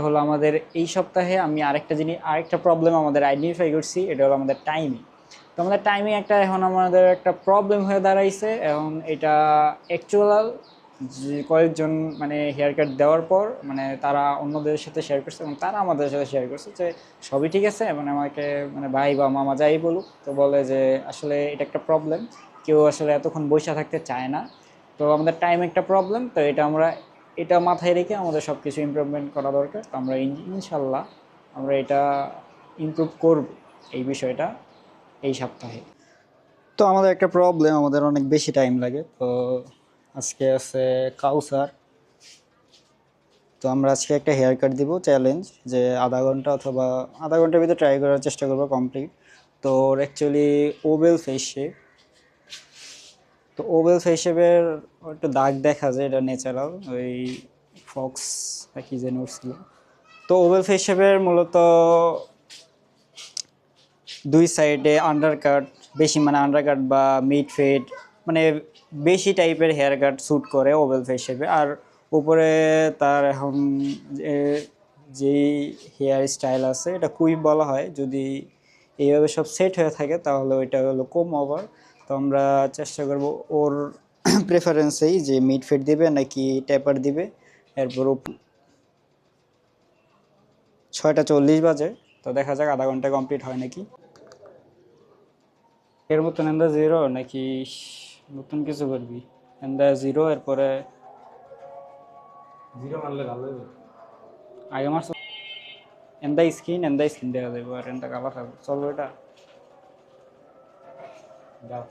হলো আমাদের এই সপ্তাহে আমি আরেকটা প্রবলেম আমাদের আইডেন্টিফাই করছি, এটা হলো আমাদের টাইমিং। তো আমাদের টাইমিং এখন আমাদের একটা প্রবলেম হয়ে দাঁড়াইছে। এখন এটা অ্যাকচুয়াল যে কয়েকজন মানে হেয়ার কাট দেওয়ার পর মানে তারা অন্যদের সাথে শেয়ার করছে এবং তারা আমাদের সাথে শেয়ার করছে যে সবই ঠিক আছে, মানে আমাকে মানে ভাই বা মামা যাই বলুক, তো বলে যে আসলে এটা একটা প্রবলেম, কেউ আসলে এতক্ষণ বসে থাকতে চায় না। তো আমাদের টাইম একটা প্রবলেম, তো এটা মাথায় রেখে আমাদের সব কিছু ইমপ্রুভমেন্ট করা দরকার। তো আমরা ইনশাল্লাহ আমরা এটা ইমপ্রুভ করব এই বিষয়টা এই সপ্তাহে। তো আমাদের একটা প্রবলেম, আমাদের অনেক বেশি টাইম লাগে। তো আজকে আছে কাউসার, তো আমরা আজকে একটা হেয়ার কাট দিব চ্যালেঞ্জ, যে আধা ঘন্টা অথবা আধা ঘন্টার ভিতরে ট্রাই করার চেষ্টা করবো কমপ্লিট। তো ওর অ্যাকচুয়ালি ওভেল ফেস শেপ। তো ওভেল ফেস শেপের একটু দাগ দেখা যায়, এটা ন্যাচারাল, ওই ফক্স কি যেন উঠছিল। তো ওভেল ফেস শেপের মূলত দুই সাইডে আন্ডারকাট, বেশি মানে আন্ডারকাট বা মিড ফেড, মানে বেশি টাইপের হেয়ার কাট স্যুট করে ওভেল ফেস শেপে। আর উপরে তার এখন যেই হেয়ার স্টাইল আছে এটা কুইপ বলা হয়। যদি এইভাবে সব সেট হয়ে থাকে তাহলে ওইটা হলো কম ওভার। তো আমরা চেষ্টা করব ওর প্রেফারেন্সেই যে মিড ফেড দিবে নাকি ট্যাপার দিবে। এরপর 6:40 বাজে, তো দেখা যাক আধা ঘন্টা কমপ্লিট হয় নাকি। এর মতন এন্দা জিরো নাকি নতুন কিছু করবি? এন্দা জিরো, এরপরে জিরো মারলে ভালো হবে। আগে মারছ এন্দা স্ক্রিন দেখা যাবে আর এন্দা কালা থাকবে, চলবে এটা? যাও।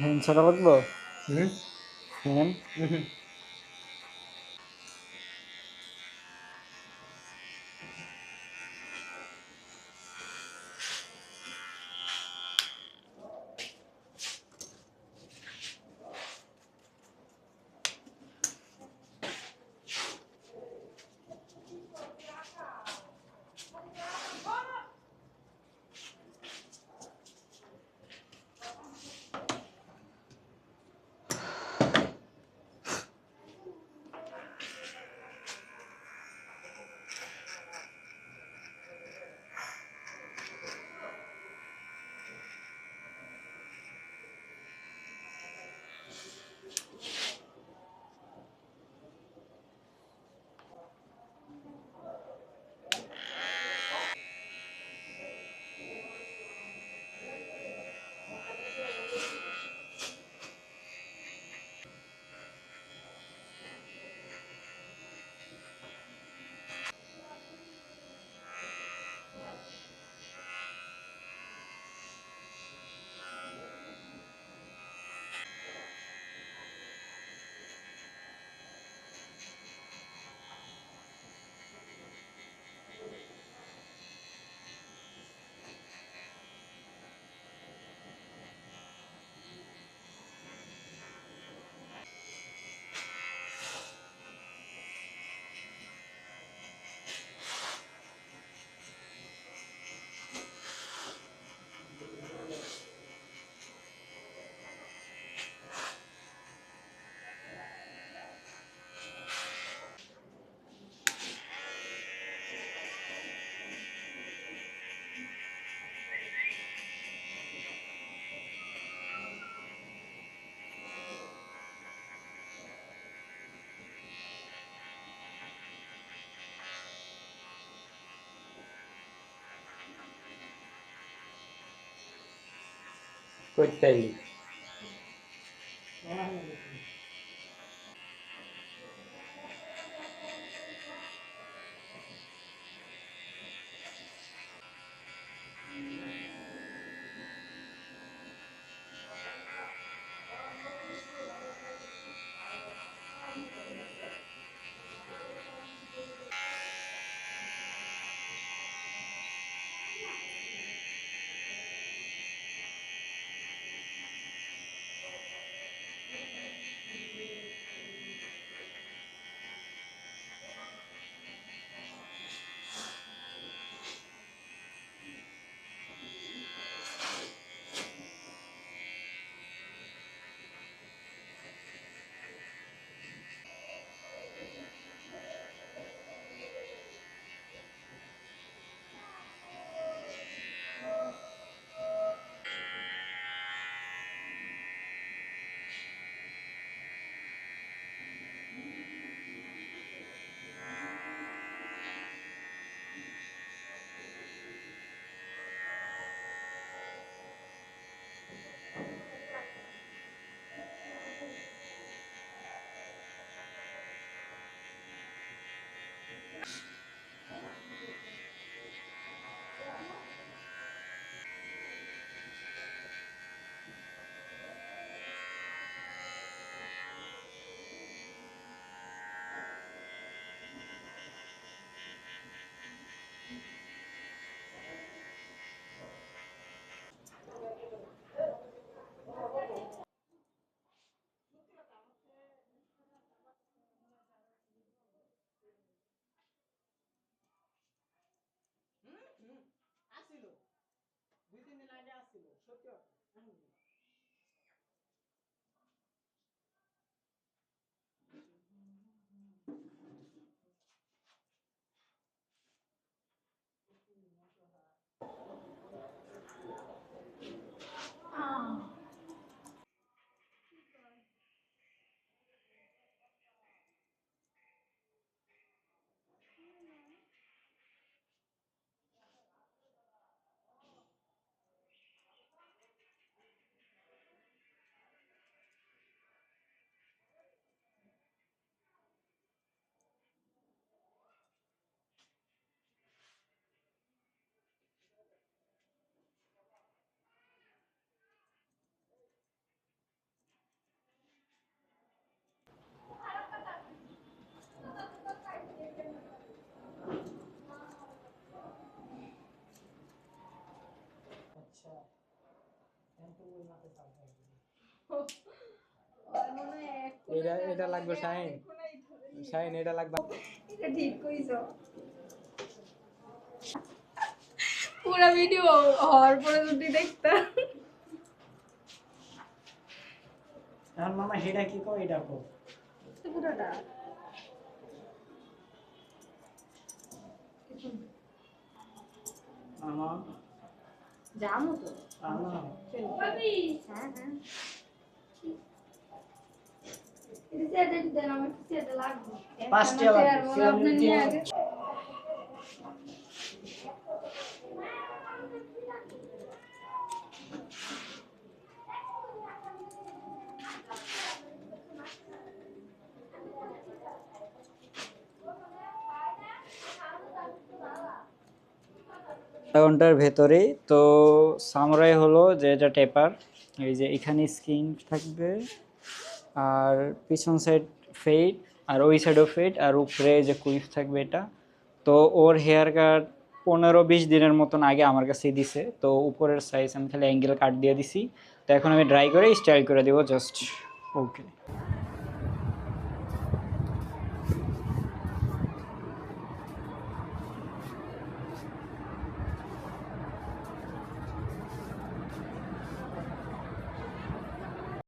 ফ্যান ছাড়া লাগবো? হুম ফ্যান হুম। করতেই এটা এটা লাগবে শাহিন, শাহিন এটা লাগবে। এটা ঠিক কইছো। পুরা ভিডিও হওয়ার পরে যদি দেখতাম। আর মামা হেডা কি কয় এটা কো পুরোটা মামা জামু তো মামা ভাবি। হ্যাঁ হ্যাঁ এটা দেন আমার কিছু এটা লাগবে। পাঁচটা লাগবে আপনি নিয়ে আগে ঘন্টার ভেতরে তো সামরাই হলো যে এটা টেপার, এই যে এখানে স্ক্রিন থাকবে আর পিছন সাইড ফেড আর ওই সাইডও ফেড আর উপরে যে কুইফ থাকবে এটা। তো ওর হেয়ার কাট 15-20 দিনের মতন আগে আমার কাছে দিছে, তো উপরের সাইজ আমি খালি অ্যাঙ্গেল কাট দিয়ে দিছি। তো এখন আমি ড্রাই করে স্টাইল করে দেবো জাস্ট। ওকে।